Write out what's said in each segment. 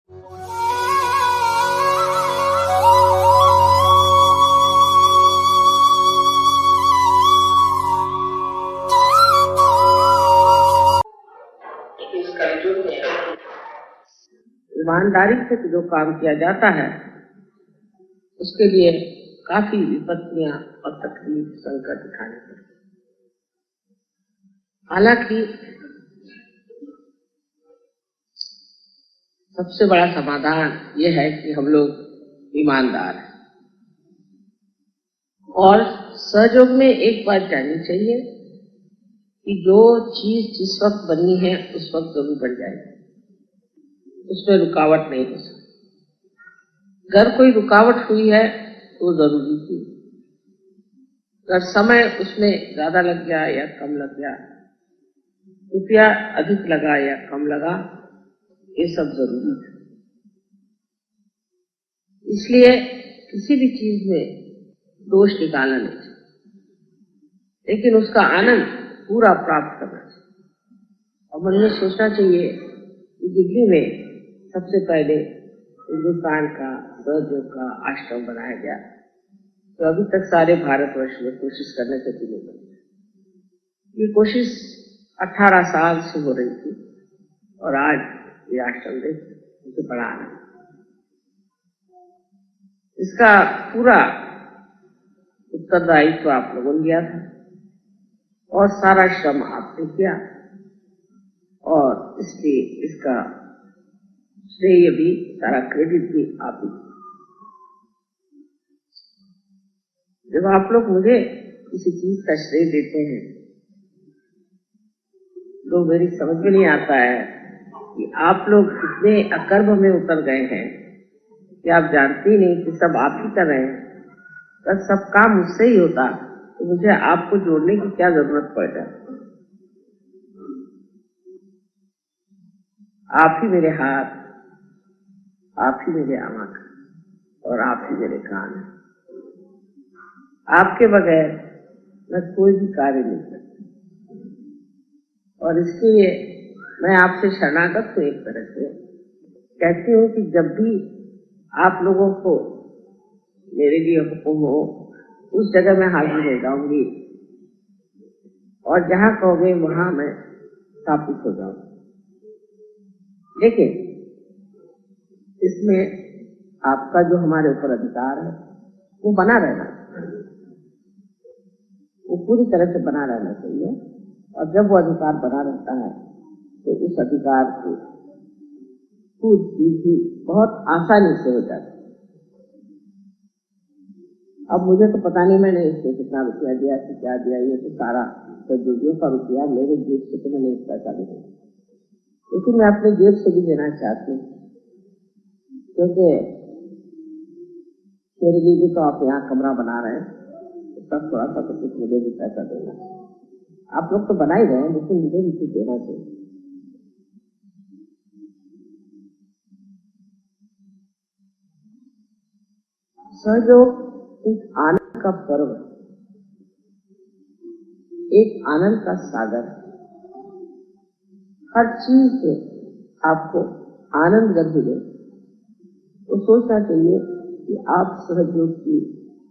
ईमानदारी से जो काम किया जाता है उसके लिए काफी विपत्तियां और तकलीफ संकट उठाने पड़ते। हालांकि सबसे बड़ा समाधान यह है कि हम लोग ईमानदार हैं और सहयोग में एक बात जाननी चाहिए कि जो चीज जिस वक्त बननी है उस वक्त जरूर बन जाएगी, उसमें रुकावट नहीं हो सकती। अगर कोई रुकावट हुई है तो जरूरी थी, अगर समय उसमें ज्यादा लग गया या कम लग गया, रुपया अधिक लगा या कम लगा, ये सब जरूरी था। इसलिए किसी भी चीज में दोष निकालना नहीं चाहिए, लेकिन उसका आनंद पूरा प्राप्त करना चाहिए। और मन में सोचना चाहिए कि दिल्ली में सबसे पहले हिंदुस्तान का सहयोग का आश्रम बनाया गया, तो अभी तक सारे भारतवर्ष में कोशिश करने से भी नहीं बनी। ये कोशिश 18 साल से हो रही थी और आज ये आश्रम मुझे बड़ा आनंद। इसका पूरा उत्तरदायित्व आप लोगों ने लिया था और सारा श्रम आपने किया, और इसलिए इसका श्रेय भी, सारा क्रेडिट भी आप ही। जब आप लोग मुझे किसी चीज का श्रेय देते हैं तो मेरी समझ में नहीं आता है कि आप लोग कितने अकर्म में उतर गए हैं कि आप जानते ही नहीं कि सब आप ही कर रहे हैं। अगर सब काम मुझसे ही होता तो मुझे आपको जोड़ने की क्या जरूरत पड़ जाए। आप ही मेरे हाथ, आप ही मेरे आंख और आप ही मेरे कान। आपके बगैर मैं कोई भी कार्य नहीं करती, और इसलिए मैं आपसे शरणागत हूँ। एक तरह से कहती हूँ कि जब भी आप लोगों को मेरे लिए हुक्म हो उस जगह मैं हाजिर हो जाऊंगी, और जहाँ कहोगे वहां मैं स्थापित हो जाऊंगी। लेकिन इसमें आपका जो हमारे ऊपर अधिकार है वो बना रहना, वो पूरी तरह से बना रहना चाहिए। और जब वो अधिकार बना रहता है तो उस अधिकार को पूरी चीज बहुत आसानी से हो जाती है। अब मुझे तो पता नहीं मैंने इससे कितना रुपया दिया कि क्या दिया, ये तो सारा सहयोगियों का रुपया मेरे जेब से तो मैंने पैसा नहीं दिया, लेकिन मैं अपने जेब से भी देना चाहती हूँ, क्योंकि मेरे लिए भी तो आप यहाँ कमरा बना रहे हैं, तो सब थोड़ा सा तो कुछ मुझे भी पैसा देना। आप लोग तो बना ही रहे हैं, लेकिन मुझे भी कुछ देना चाहिए। सहयोग एक आनंद का पर्व, एक आनंद का सागर। हर चीज से आपको आनंद जब मिले तो सोचना चाहिए कि आप सहयोग की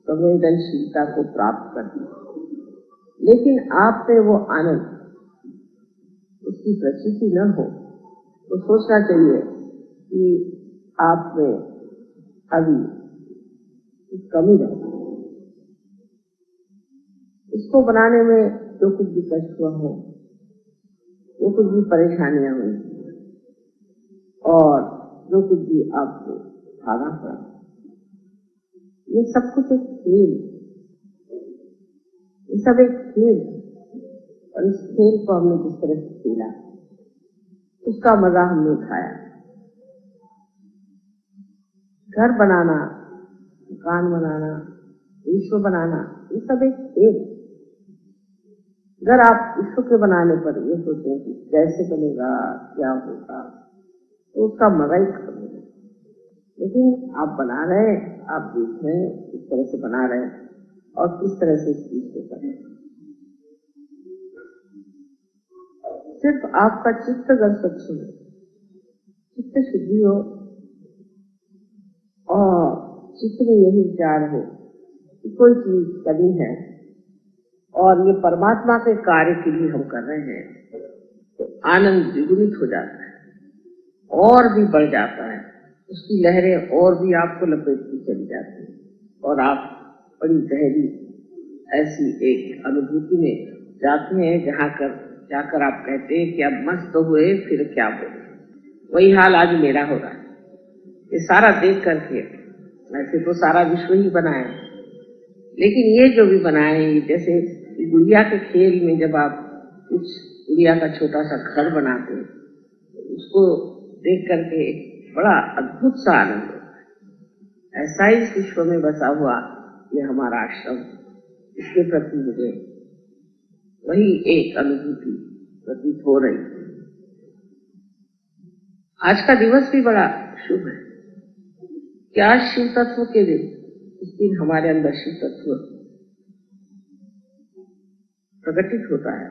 संवेदनशीलता को प्राप्त कर दिए, लेकिन आप में वो आनंद, उसकी प्रचिति न हो तो सोचना चाहिए कि आप में अभी कमी रहे। इसको बनाने में जो कुछ भी कष्ट हुआ हो, जो कुछ भी परेशानियां हुई और जो कुछ भी आपको भागा पड़ा, ये सब कुछ एक खेल, ये सब एक खेल। और इस खेल को हमने जिस तरह से खेला उसका मजा हमने उठाया। घर बनाना, मकान बनाना, विश्व बनाना, ये सब एक खेल। अगर आप विश्व के बनाने पर ये सोचें कि कैसे बनेगा, क्या होगा, तो उसका मजा ही खत्म हो जाएगा। लेकिन आप बना रहे हैं, आप देख रहे हैं किस तरह से बना रहे हैं और किस तरह से इस चीज को कर रहे हैं। सिर्फ आपका चित्त अगर स्वच्छ हो, चित्त शुद्धि हो, चित्त में यही विचार हो कि कोई चीज करनी है और ये परमात्मा के कार्य के लिए हम कर रहे हैं, तो आनंद द्विगुणित हो जाता है और भी बढ़ जाता है, उसकी लहरें और भी आपको लपेटती चली जाती है और आप बड़ी गहरी ऐसी एक अनुभूति में जाते हैं जाकर आप कहते हैं कि अब मस्त हुए, फिर क्या बोले। वही हाल आज मेरा हो रहा है। ये सारा देख करके, ऐसे तो सारा विश्व ही बनाया, लेकिन ये जो भी बनाए, जैसे गुड़िया के खेल में जब आप कुछ गुड़िया का छोटा सा घर बनाते हैं, उसको देख करके बड़ा अद्भुत सा आनंद होता है। ऐसा ही इस विश्व में बसा हुआ ये हमारा आश्रम, इसके प्रति मुझे वही एक अनुभूति प्रतीत हो रही है। आज का दिवस भी बड़ा शुभ है। क्या शिव तत्व के दिन, इस दिन हमारे अंदर शिव तत्व प्रकटित होता है,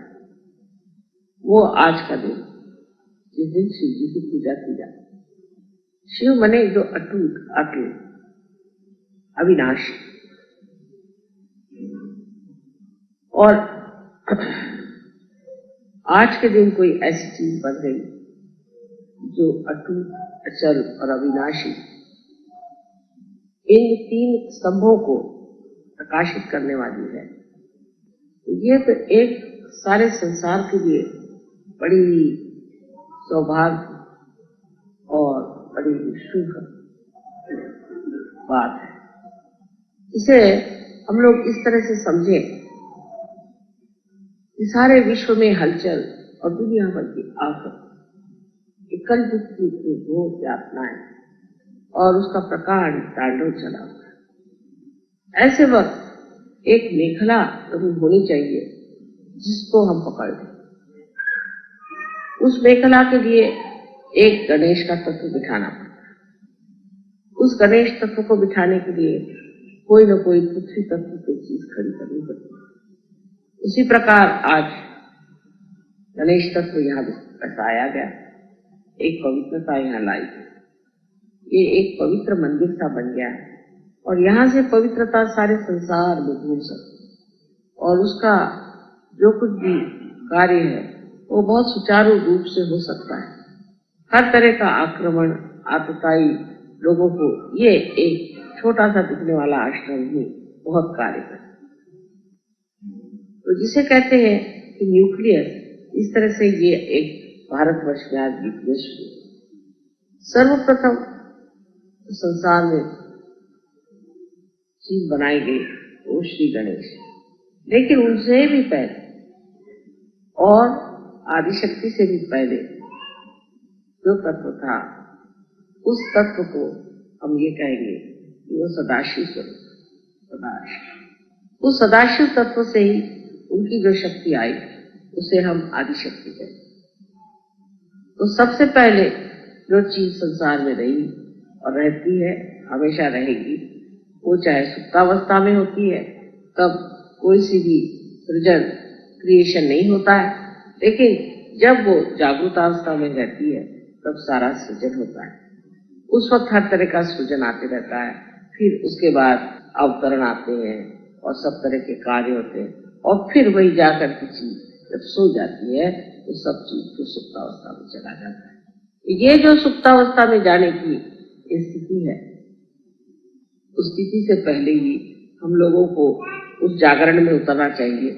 वो आज का दिन जिस दिन शिव जी की पूजा की जाती है। शिव मने जो अटूट, अटल, अविनाशी। और आज के दिन कोई ऐसी चीज बन गई जो अटूट, अचल और अविनाशी, इन तीन स्तंभों को प्रकाशित करने वाली है। ये तो एक सारे संसार के लिए बड़ी सौभाग्य और बड़ी शुभ बात है। इसे हम लोग इस तरह से समझें कि सारे विश्व में हलचल और दुनिया भर की आफत, कल की घोर यातनाएं और उसका प्रकांड तांडव चला हुआ है। ऐसे वक्त एक मेखला कभी होनी चाहिए जिसको हम पकड़ लें। उस मेखला के लिए एक गणेश का तत्व बिठाना पड़ता है। उस गणेश तत्व को बिठाने के लिए कोई न कोई पृथ्वी तत्व की चीज खड़ी करनी पड़ती है। उसी प्रकार आज गणेश तत्व यहाँ बसाया गया, एक पवित्रता यहाँ लाई गई। ये एक पवित्र मंदिर सा बन गया और यहाँ से पवित्रता सारे संसार में घूम सकती और उसका जो कुछ भी कार्य है वो बहुत सुचारू रूप से हो सकता है। हर तरह का आक्रमण, आतताई लोगों को ये एक छोटा सा दिखने वाला आश्रम ही बहुत कार्य करता है। तो जिसे कहते हैं कि न्यूक्लियस, इस तरह से ये एक भारतवर्ष में आज न्यूक्लियस सर्वप्रथम संसार में चीज बनाई गई वो श्री गणेश, लेकिन उनसे भी पहले और आदिशक्ति से भी पहले जो तत्व था, उस तत्व को हम ये कहेंगे कि वो सदाशिव स्वरूप, सदाशिव। उस सदाशिव तत्व से ही उनकी जो शक्ति आई उसे हम आदिशक्ति कहते हैं। तो सबसे पहले जो चीज संसार में रही और रहती है, हमेशा रहेगी, वो चाहे सुप्तावस्था में होती है, तब कोई सी भी सृजन, क्रिएशन नहीं होता है, लेकिन जब वो जागृतावस्था में रहती है तब सारा सृजन होता है। उस वक्त हर तरह का सृजन आते रहता है, फिर उसके बाद अवतरण आते हैं और सब तरह के कार्य होते हैं, और फिर वही जाकर की चीज जब सो जाती है तो सब चीज फिर सुप्तावस्था में चला जाता है। ये जो सुप्तावस्था में जाने की स्थिति है, उस स्थिति से पहले ही हम लोगों को उस जागरण में उतरना चाहिए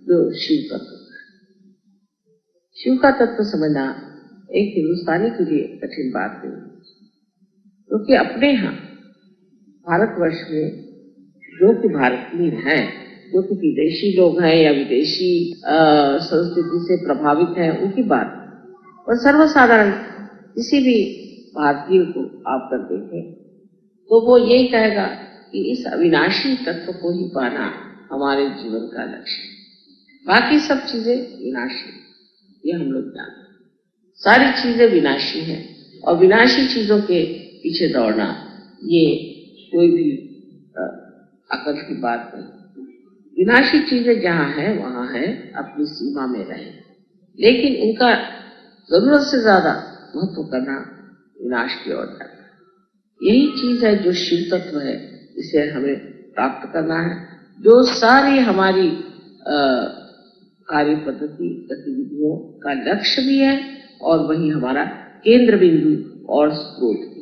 जो शिव तत्व है। शिव का तत्व समझना एक हिंदुस्तानी के लिए कठिन बात नहीं, क्योंकि अपने यहाँ भारतवर्ष में जो कि भारतीय हैं, जो कि विदेशी लोग हैं या विदेशी संस्कृति से प्रभावित हैं, उनकी बात, और सर्वसाधारण किसी भी भारतीय को आप कर देखें तो वो यही कहेगा कि इस अविनाशी तत्व को ही पाना हमारे जीवन का लक्ष्य है। बाकी सब चीजें विनाशी, ये हम लोग जानते हैं। सारी चीजें विनाशी हैं और विनाशी चीजों के पीछे दौड़ना ये कोई भी अकल की बात नहीं। विनाशी चीजें जहाँ है वहां है, अपनी सीमा में रहे, लेकिन उनका जरूरत से ज्यादा महत्व करना विनाश की ओर जाता है। यही चीज है जो शिव तत्व है, इसे हमें प्राप्त करना है, जो सारी हमारी कार्य पद्धति गतिविधियों का लक्ष्य भी है और वही हमारा केंद्र बिंदु और स्रोत भी।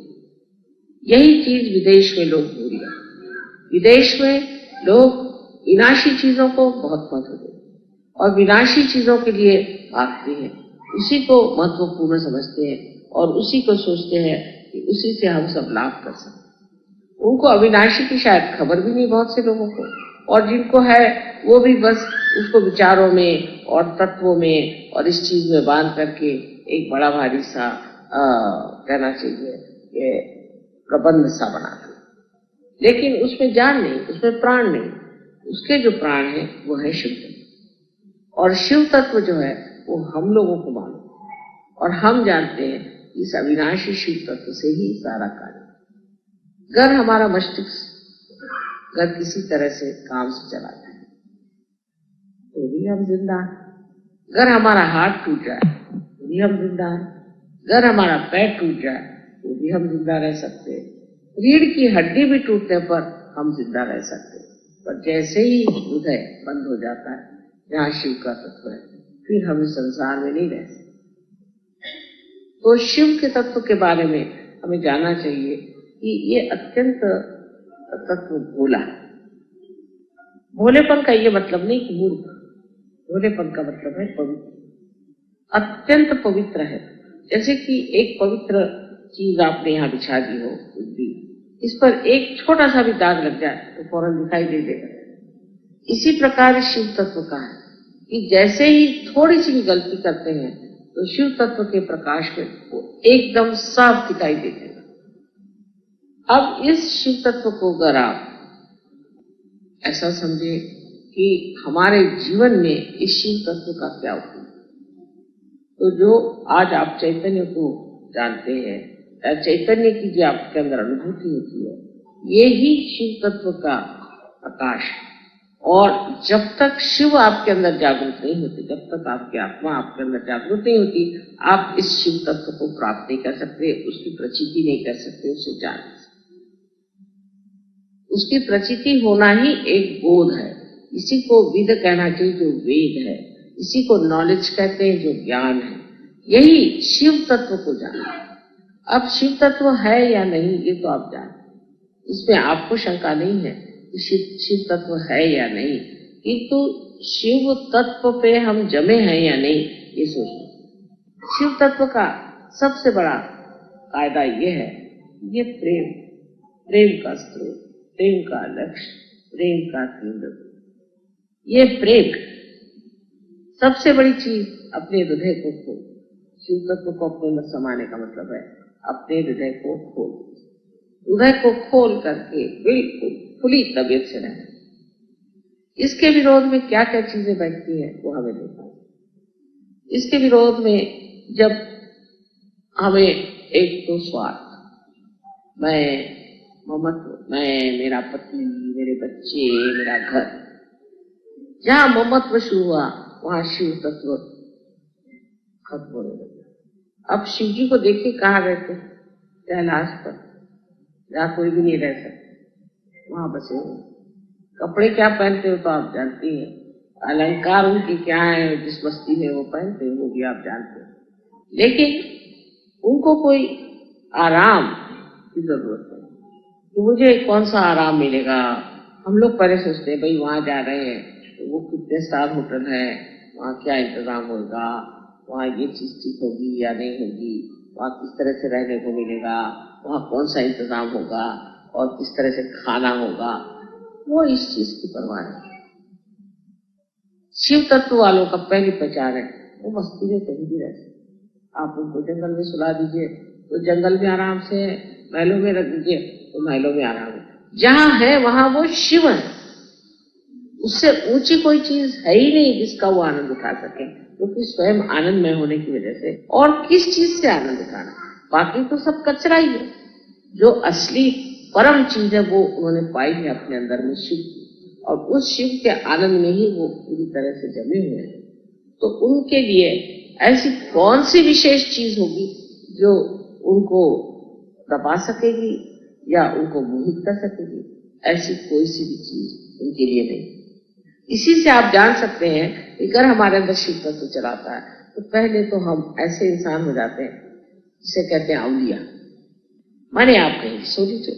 यही चीज विदेश में लोग भूल गए। विदेश में लोग विनाशी चीजों को बहुत महत्व देते और विनाशी चीजों के लिए भागते हैं, उसी को महत्वपूर्ण समझते हैं और उसी को सोचते हैं कि उसी से हम सब लाभ कर सकते हैं। उनको अविनाशी की शायद खबर भी नहीं बहुत से लोगों को, और जिनको है वो भी बस उसको विचारों में और तत्वों में और इस चीज में बांध करके एक बड़ा भारी सा कहना चाहिए कि प्रबंध सा बनाते, लेकिन उसमें जान नहीं, उसमें प्राण नहीं। उसके जो प्राण है वो है शिव तत्व, और शिव तत्व जो है वो हम लोगों को मालूम, और हम जानते हैं इस अविनाशी शिव तत्व से ही सारा कार्य। अगर हमारा मस्तिष्क अगर किसी तरह से काम से चला जाए तो भी हम जिंदा हैं। अगर हमारा हाथ टूट जाए तो भी हम जिंदा हैं। अगर हमारा पैर टूट जाए तो भी हम जिंदा रह सकते हैं। रीढ़ की हड्डी भी टूटने पर हम जिंदा रह सकते हैं, पर जैसे ही हृदय बंद हो जाता है जहाँ शिव का तत्व है, फिर हम इस संसार में नहीं रह सकते। तो शिव के तत्व के बारे में हमें जानना चाहिए कि ये अत्यंत तत्व भोला है। भोलेपन का ये मतलब नहीं कि मूर्ख, भोलेपन का मतलब है पवित्र, अत्यंत पवित्र है। जैसे कि एक पवित्र चीज आपने यहाँ बिछा दी हो, इस पर एक छोटा सा भी दाग लग जाए तो फौरन दिखाई दे देगा। इसी प्रकार शिव तत्व का है कि जैसे ही थोड़ी सी भी गलती करते हैं तो शिव तत्व के प्रकाश में वो एकदम साफ दिखाई दे देगा। अब इस शिव तत्व को अगर आप ऐसा समझे कि हमारे जीवन में इस शिव तत्व का क्या उपयोग, तो जो आज आप चैतन्य को जानते हैं, चैतन्य की जो आपके अंदर अनुभूति होती है, ये ही शिव तत्व का प्रकाश है। और जब तक शिव आपके अंदर जागृत नहीं होते, जब तक आपकी आत्मा आपके अंदर जागृत नहीं होती, आप इस शिव तत्व को प्राप्त नहीं कर सकते, उसकी प्रचिति नहीं कर सकते, उसे जान नहीं सकते। उसकी प्रचिति होना ही एक बोध है। इसी को विद कहना चाहिए, जो वेद है। इसी को नॉलेज कहते हैं, जो ज्ञान है। यही शिव तत्व को जानना। अब शिव तत्व है या नहीं ये तो आप जानते, इसमें आपको शंका नहीं है कि शिव तत्व है या नहीं, किंतु शिव तत्व पे हम जमे हैं या नहीं ये सोचना। शिव तत्व का सबसे बड़ा कायदा ये है, ये प्रेम, प्रेम का स्रोत, प्रेम का लक्ष्य, प्रेम का केंद्र। ये प्रेम सबसे बड़ी चीज अपने हृदय को खोल। शिव तत्व को अपने में समाने का मतलब है अपने हृदय को खोल, हृदय को खोल करके बिल्कुल खुली तबीयत से रहना। इसके विरोध में क्या क्या चीजें बैठती है वो हमें देखना। इसके विरोध में जब हमें एक तो स्वार्थ, मैं, ममत्व, मैं, मेरा पति, मेरे बच्चे, मेरा घर, जहां ममत्व शुरू हुआ वहां शिव तत्व खत्म होने लगा। अब शिव जी को देखिए कहाँ रहते, कैलाश पर, जहाँ कोई भी नहीं रह सकता, वहां बसे हुए। कपड़े क्या पहनते हो तो आप जानती हैं, अलंकार उनके क्या है, जिस बस्ती में वो पहनते हैं वो भी आप जानते हैं, लेकिन उनको कोई आराम की जरूरत है। तो मुझे कौन सा आराम मिलेगा? हम लोग पहले सोचते हैं भाई वहां जा रहे हैं तो वो कितने स्टार होटल है, वहाँ क्या इंतजाम होगा, वहाँ ये चीज ठीक होगी या नहीं होगी, वहाँ किस तरह से रहने को मिलेगा, वहाँ कौन सा इंतजाम होगा और किस तरह से खाना होगा, वो इस चीज की परवाह है। शिव तत्व वालों का पहली पहचान है वो मस्ती में कहीं भी रह सकते। आप उनको जंगल में सुला दीजिए तो जंगल में आराम से, महलों में रख दीजिए तो महलों में आराम है। जहाँ है वहां वो शिव है, उससे ऊंची कोई चीज है ही नहीं जिसका वो आनंद उठा सके, क्योंकि स्वयं आनंदमय होने की वजह से। और किस चीज से आनंद उठाना, बाकी तो सब कचरा ही है। जो असली परम चीज है वो उन्होंने पाई है अपने अंदर में, शिव, और उस शिव के आनंद में ही वो पूरी तरह से जमे हुए हैं। तो उनके लिए ऐसी कौन सी विशेष चीज होगी जो उनको दबा सकेगी या उनको मोहित कर सकेगी? ऐसी कोई सी भी चीज उनके लिए नहीं। इसी से आप जान सकते हैं कि अगर हमारे अंदर शिव तत्व चलाता है तो पहले तो हम ऐसे इंसान हो जाते हैं जिसे कहते हैं अवलिया। माने आप कहीं भी सो लीजिए,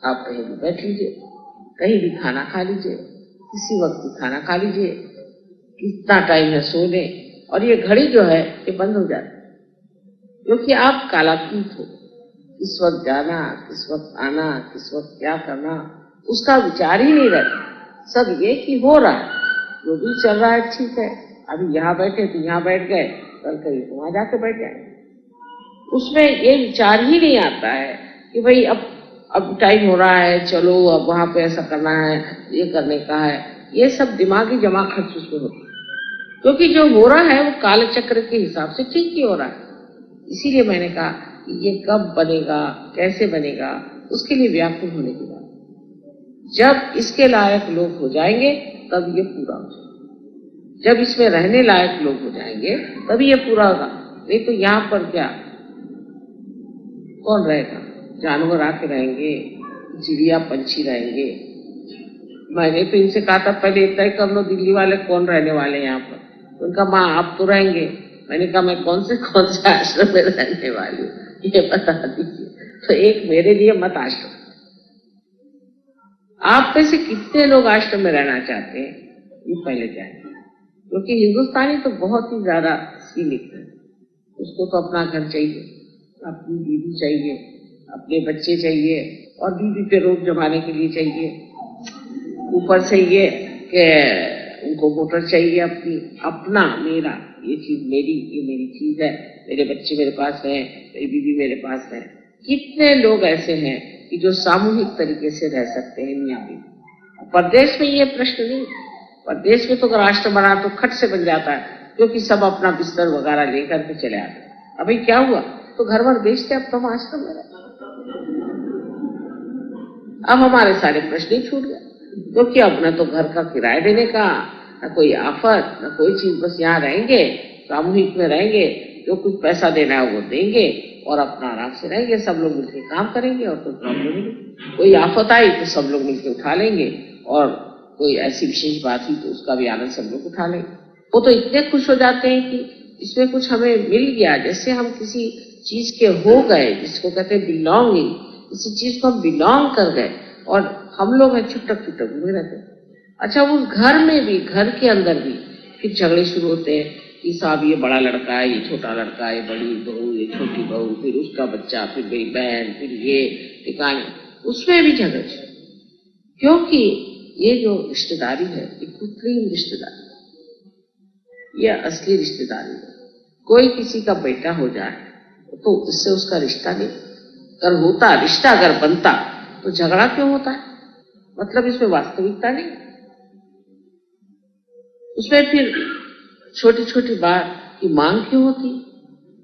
आप कहीं भी बैठ लीजिए, कहीं भी खाना खा लीजिए, किसी वक्त भी खाना खा लीजिए, कितना टाइम है सो लें, और ये घड़ी जो है ये बंद हो जाती है, क्योंकि आप कालातीत हो। किस वक्त जाना, किस वक्त आना, किस वक्त क्या करना, उसका विचार ही नहीं रहता। सब ये कि हो रहा है, जो भी चल रहा है ठीक है, अभी यहाँ बैठे तो यहाँ बैठ गए, कल कहीं तो वहां जाके बैठ जाए। उसमें ये विचार ही नहीं आता है कि भाई अब टाइम हो रहा है, चलो अब वहां पे ऐसा करना है, ये करने का है। ये सब दिमागी जमा खर्च उसमें होती है, क्योंकि जो हो रहा है वो काल चक्र के हिसाब से ठीक ही हो रहा है। इसीलिए मैंने कहा कि ये कब बनेगा, कैसे बनेगा, उसके लिए व्याकुल होने की बात। जब इसके लायक लोग हो जाएंगे तब ये पूरा हो जाएगा। जब इसमें रहने लायक लोग हो जाएंगे तभी ये पूरा होगा। नहीं तो यहाँ पर क्या कौन रहेगा? जानवर आके रहेंगे, चिड़िया पंछी रहेंगे। मैंने तो इनसे कहा था पहले तय कर लो दिल्ली वाले कौन रहने वाले हैं यहाँ पर। उनका माँ आप तो रहेंगे। मैंने कहा मैं कौन से आश्रम में रहने वाली हूँ ये बता दीजिए। तो एक मेरे लिए मत आश्रम। आप में से कितने लोग आश्रम में रहना चाहते हैं ये पहले जानिए, क्योंकि हिंदुस्तानी तो बहुत ही ज्यादा सीमित है। उसको तो अपना घर चाहिए, अपनी बीवी चाहिए, अपने बच्चे चाहिए, और बीवी पे रोक जमाने के लिए चाहिए। ऊपर से ये कि उनको मोटर चाहिए अपनी, अपना, मेरा, ये चीज मेरी, ये मेरी चीज है, मेरे बच्चे मेरे पास हैं, मेरी बीवी मेरे पास है। कितने लोग ऐसे हैं कि जो सामूहिक तरीके से रह सकते हैं मियां बीवी। परदेश में ये प्रश्न नहीं। परदेश में तो अगर आश्रम बना तो खट से बन जाता है, क्योंकि सब अपना बिस्तर वगैरह लेकर के चले आते। अभी क्या हुआ, तो घर भर बेचते, अब तो हम आश्रम में रहते। अब हमारे सारे प्रश्न ही छूट गए, क्योंकि अब न तो घर का किराया देने का, न कोई आफत, न कोई चीज, बस यहाँ रहेंगे, सामूहिक में रहेंगे, जो कुछ पैसा देना है वो देंगे और अपना आराम से रहेंगे। सब लोग मिलकर काम करेंगे और कोई प्रॉब्लम नहीं। कोई आफत आई तो सब लोग मिलकर उठा लेंगे, और कोई ऐसी विशेष बात हुई तो उसका भी आनंद सब लोग उठा लेंगे। वो तो इतने खुश हो जाते हैं कि इसमें कुछ हमें मिल गया, जैसे हम किसी चीज के हो गए, जिसको कहते हैं बिलोंगिंग। किसी चीज को हम बिलोंग कर गए, और हम लोग हैं छुटक छुटक घूमे रहते। अच्छा, उस घर में भी, घर के अंदर भी फिर झगड़े शुरू होते हैं कि साहब ये बड़ा लड़का है, ये छोटा लड़का है, बड़ी बहू, ये छोटी बहू, फिर उसका बच्चा, फिर मेरी बहन, फिर ये ठिकाने, उसमें भी झगड़े। क्योंकि ये जो रिश्तेदारी है ये कृत्रिम रिश्तेदारी, ये असली रिश्तेदारी है। कोई किसी का बेटा हो जाए तो इससे उसका रिश्ता नहीं। अगर होता रिश्ता, अगर बनता तो झगड़ा क्यों होता है? मतलब इसमें वास्तविकता नहीं। उसमें फिर छोटी छोटी बात की मांग क्यों होती?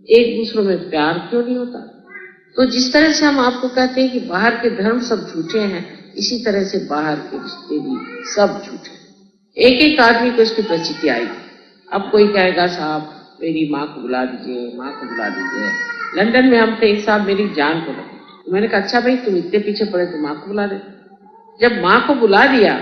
एक दूसरों में प्यार क्यों नहीं होता? तो जिस तरह से हम आपको कहते हैं कि बाहर के धर्म सब झूठे हैं, इसी तरह से बाहर के रिश्ते भी सब झूठे। एक एक आदमी को इसकी प्रचिति आएगी। अब कोई कहेगा साहब मेरी माँ को बुला दीजिए, माँ को बुला दीजिए। लंदन में हम थे, एक साहब मेरी जान को लगे। तो मैंने कहा अच्छा भाई तुम इतने पीछे पड़े तो माँ को बुला दे। जब माँ को बुला दिया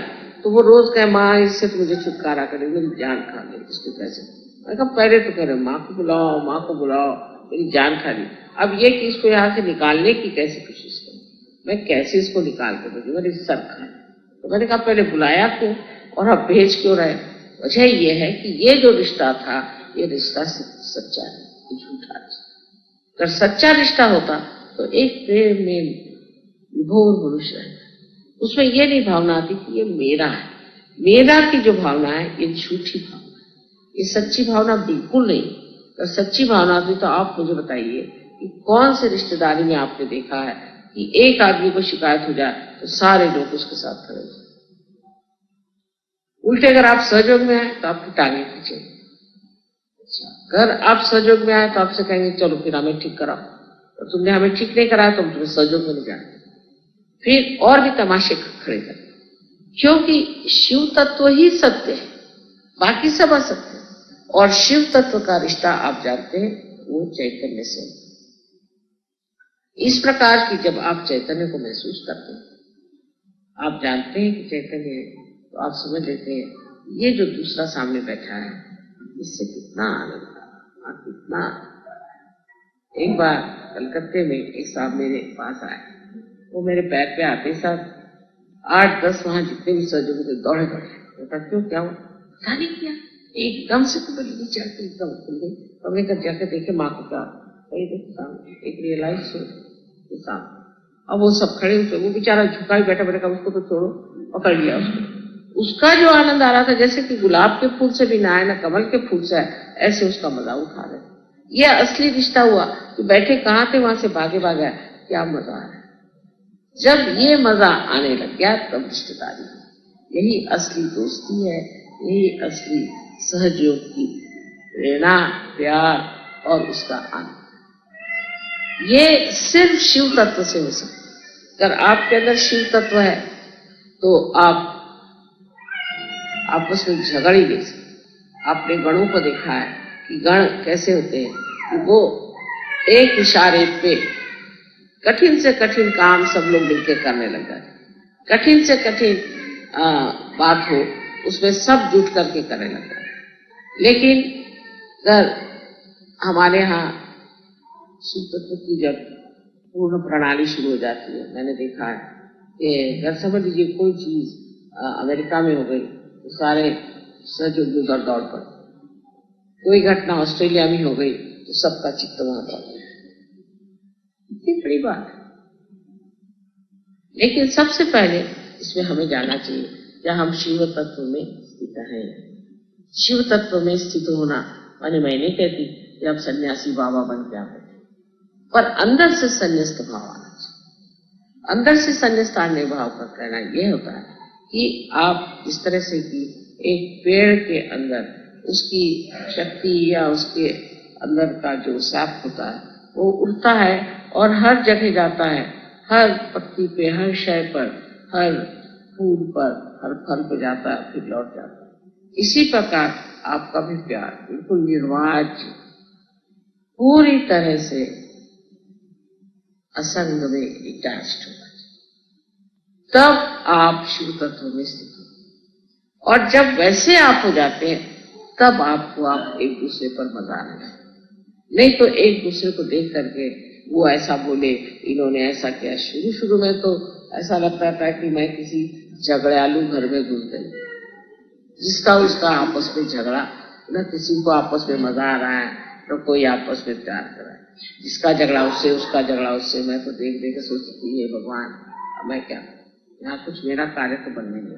तो वो रोज कहे माँ इससे तो मुझे छुटकारा करे, मेरी जान खा ले, इसको कैसे? मैं कहा पहले तो कह रहे माँ को बुलाओ, माँ को बुलाओ, मेरी जान खा ली। अब ये कि इसको यहाँ से निकालने की कैसे कोशिश करूं, मैं कैसे इसको निकाल कर दूंगी, मेरी सर खाए। तो मैंने कहा पहले बुलाया क्यों और अब भेज क्यों रहे? वजह ये है कि ये जो रिश्ता था ये रिश्ता सच्चा है, झूठा है। अगर सच्चा रिश्ता होता तो एक प्रेम में विभोर मनुष्य है, उसमें ये नहीं भावना आती कि ये मेरा है। मेरा की जो भावना है ये झूठी भावना है, ये सच्ची भावना बिल्कुल नहीं। अगर सच्ची भावना आती तो आप मुझे बताइए कि कौन से रिश्तेदारी में आपने देखा है कि एक आदमी को शिकायत हो जाए तो सारे लोग उसके साथ खड़े हो। उल्टे अगर आप सहयोग में आए तो आपकी टांगे खींचे। अगर आप सहयोग में आए तो आपसे कहेंगे चलो फिर हमें ठीक कराओ, और तुमने हमें ठीक नहीं कराया तो हम तुम्हें सहयोग में नहीं जानते, फिर और भी तमाशे खड़े कर। क्योंकि शिव तत्व ही सत्य है, बाकी सब असत्य है। और शिव तत्व का रिश्ता आप जानते हैं वो चैतन्य से। इस प्रकार की जब आप चैतन्य को महसूस करते हैं, आप जानते हैं कि चैतन्य है, तो आप समझ लेते हैं ये जो दूसरा सामने बैठा है इससे कितना आनंद था, कितना। एक बार कलकत्ते में एक साहब मेरे पास आए, वो मेरे पैर पे आते साहब 8-10 वहां जितने भी सर्जन थे दौड़े दौड़े, क्यों क्या हुआ पता नहीं क्या, एकदम से तो बड़ी चढ़ के एकदम खुल गई। हमने कहा जाकर देखे माँ को क्या, देखो सामने एक रियलाइज के साथ। अब वो सब खड़े हुए, वो बेचारा झुका ही बैठा बैठा, उसको तो छोड़ो, पकड़ लिया उसको। उसका जो आनंद आ रहा था जैसे कि गुलाब के फूल से भी ना आए ना कमल के फूल से आए, ऐसे उसका मजा उठा रहे। ये असली रिश्ता हुआ कि बैठे कहाँ थे वहां से भागे भागे, क्या मजा आया। जब ये मजा आने लग गया तब रिश्तेदारी, यही असली दोस्ती है, यही असली सहयोग की प्रेरणा, प्यार और उसका आनंद। ये सिर्फ शिव तत्व से हो सकता है। अगर आपके अंदर शिव तत्व है तो आप आपस में झगड़ ही नहीं सकते। आपने गणों को देखा है कि गण कैसे होते हैं कि वो एक इशारे पे कठिन से कठिन काम सब लोग मिलकर करने लग जाते। कठिन से कठिन बात हो उसमें सब जुट करके करने लग जाते। लेकिन अगर हमारे यहाँ शिव तत्व की जब पूर्ण प्रणाली शुरू हो जाती है, मैंने देखा है कि अगर समझ लीजिए कोई चीज अमेरिका में हो गई तो सारे सहयोग उधर दौड़ पड़े, कोई घटना ऑस्ट्रेलिया में हो गई तो सबका चित्त वहां दौड़ गया। इतनी बड़ी बात है। लेकिन सबसे पहले इसमें हमें जाना चाहिए क्या हम शिव तत्व में स्थित हैं। शिव तत्व में स्थित होना माने मैं नहीं कहती कि आप सन्यासी बाबा बन के आए, पर अंदर से संन्यास्त भाव आना चाहिए। अंदर से संन्यास्त आने भाव का कहना यह होता है कि आप इस तरह से कि एक पेड़ के अंदर उसकी शक्ति या उसके अंदर का जो सैप होता है वो उड़ता है और हर जगह जाता है, हर पत्ती पे, हर शय पर, हर फूल पर, हर फल पे जाता है, फिर लौट जाता है। इसी प्रकार आपका भी प्यार बिल्कुल निर्वाज्य, पूरी तरह से असंग में डिटैच्ड होगा, तब आप शिव तत्व में स्थित हो। और जब वैसे आप हो जाते हैं तब आपको आप एक दूसरे पर मजा आने लगता है। नहीं तो एक दूसरे को देख करके वो ऐसा बोले, इन्होंने ऐसा किया। शुरू शुरू में तो ऐसा लगता था कि मैं किसी झगड़ालू घर में घुस गई, जिसका उसका आपस में झगड़ा, न किसी को आपस में मजा आ रहा है तो कोई आपस में प्यार कर रहा है, जिसका झगड़ा उससे, उसका झगड़ा उससे। मैं तो देख देख सोचती है भगवान मैं क्या, यहाँ कुछ मेरा कार्य तो बनने नहीं।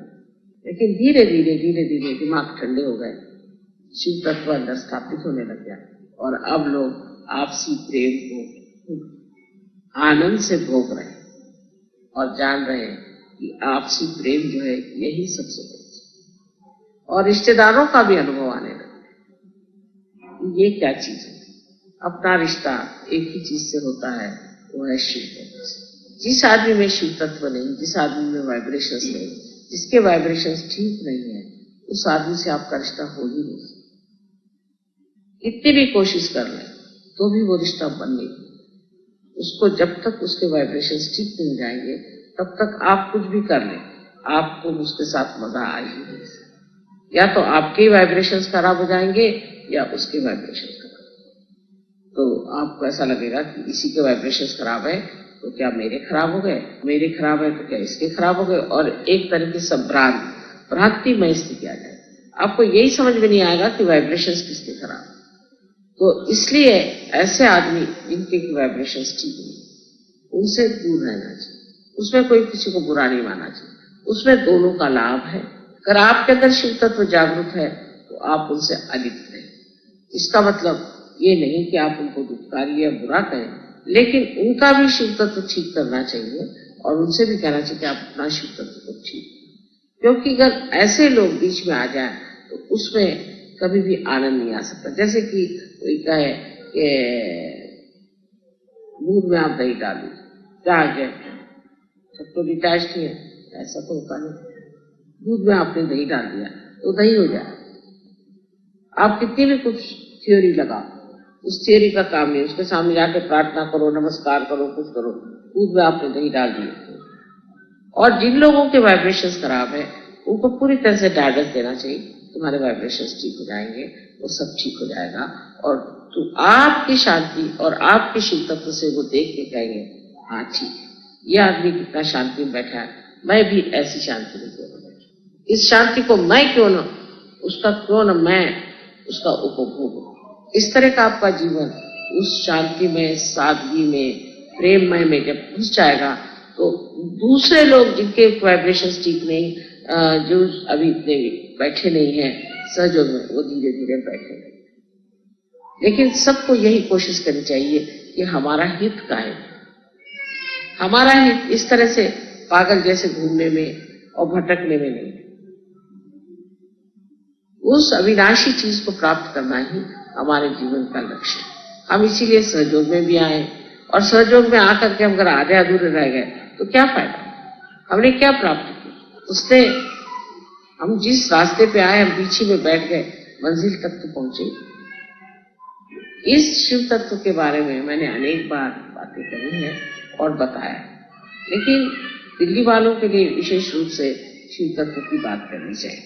लेकिन धीरे धीरे दिमाग ठंडे हो गए, शिव तत्व अंदर स्थापित होने लग गया और अब लोग आपसी प्रेम को आनंद से भोग रहे हैं और जान रहे हैं कि आपसी प्रेम जो है यही सबसे बड़ी। और रिश्तेदारों का भी अनुभव आने लगा, ये क्या चीज है। अपना रिश्ता एक ही चीज से होता है, वो है शिव तत्व से। जिस आदमी में शिव तत्व नहीं, जिस आदमी में वाइब्रेशंस नहीं, जिसके वाइब्रेशंस ठीक नहीं है, उस आदमी से आपका रिश्ता हो ही नहीं सकता। कितनी भी कोशिश कर ले तो भी वो रिश्ता बन नहीं। उसको जब तक उसके वाइब्रेशंस ठीक नहीं जाएंगे तब तक आप कुछ भी कर लें, आपको उसके साथ मजा आ ही नहीं सकता। या तो आपके वाइब्रेशंस खराब हो जाएंगे या उसके वाइब्रेशंस खराब। तो आपको ऐसा लगेगा कि इसी के वाइब्रेशंस खराब है तो क्या मेरे खराब हो गए, मेरे खराब है तो क्या इसके खराब हो गए, और एक तरीके से भ्रांतिमय स्थिति आ जाए। आपको यही समझ में नहीं आएगा कि वाइब्रेशंस किसके खराब। तो इसलिए ऐसे आदमी जिनके की वाइब्रेशंस ठीक नहीं, उनसे दूर रहना चाहिए। उसमें कोई किसी को बुरा नहीं मानना चाहिए, उसमें दोनों का लाभ है। अगर आपके अंदर शिव तत्व जागरूक है तो आप उनसे अलिप्त रहें। इसका मतलब ये नहीं कि आप उनको दुखकारी या बुरा कहें, लेकिन उनका भी शिव तत्व ठीक करना चाहिए और उनसे भी कहना चाहिए कि आप अपना शिव तत्व को ठीक। क्योंकि अगर ऐसे लोग बीच में आ जाए तो उसमें कभी भी आनंद नहीं आ सकता। जैसे कि कोई कहे कि दूध में आप दही डाल दीजिए, क्या आ गया, सब तो डिटैच्ड ही है, ऐसा तो होता नहीं। दूध में आपने दही डाल दिया तो दही हो जाए। आप कितनी भी कुछ थ्योरी लगाओ, उस थ्योरी का काम नहीं। उसके सामने जाके प्रार्थना करो, नमस्कार करो, कुछ करो, दूध में आपने दही डाल दिया और जिन लोगों के वाइब्रेशंस खराब है उनको पूरी तरह से गाइडेंस देना चाहिए, तुम्हारे वाइब्रेशंस ठीक हो जाएंगे, वो सब ठीक हो जाएगा। और तो आपकी शांति और आपके शिव तत्व से वो देख के कहेंगे हाँ ठीक है, ये आदमी कितना शांति में बैठा है, मैं भी ऐसी शांति में क्यों न बैठूं, इस शांति को मैं क्यों न, उसका क्यों न मैं उसका उपभोग। इस तरह का आपका जीवन उस शांति में, सादगी में, प्रेममय में जब घुस जाएगा तो दूसरे लोग जिनके वाइब्रेशंस ठीक नहीं, जो अभी इतने बैठे नहीं है सहयोग में, वो धीरे धीरे बैठेंगे। लेकिन सबको यही कोशिश करनी चाहिए कि हमारा हित का है, हमारा हित इस तरह से पागल जैसे घूमने में और भटकने में नहीं, उस अविनाशी चीज को प्राप्त करना ही हमारे जीवन का लक्ष्य है। हम इसीलिए सहयोग में भी आए, और सहयोग में आकर के हम अगर आधे अधूरे रह गए तो क्या फायदा, हमने क्या प्राप्त किया। उसने हम जिस रास्ते पे आए हम पीछे में बैठ गए, मंजिल तक तो पहुंचे। इस शिव तत्व के बारे में मैंने अनेक बार बातें करी है और बताया, लेकिन दिल्ली वालों के लिए विशेष रूप से शिव तत्व की बात करनी चाहिए।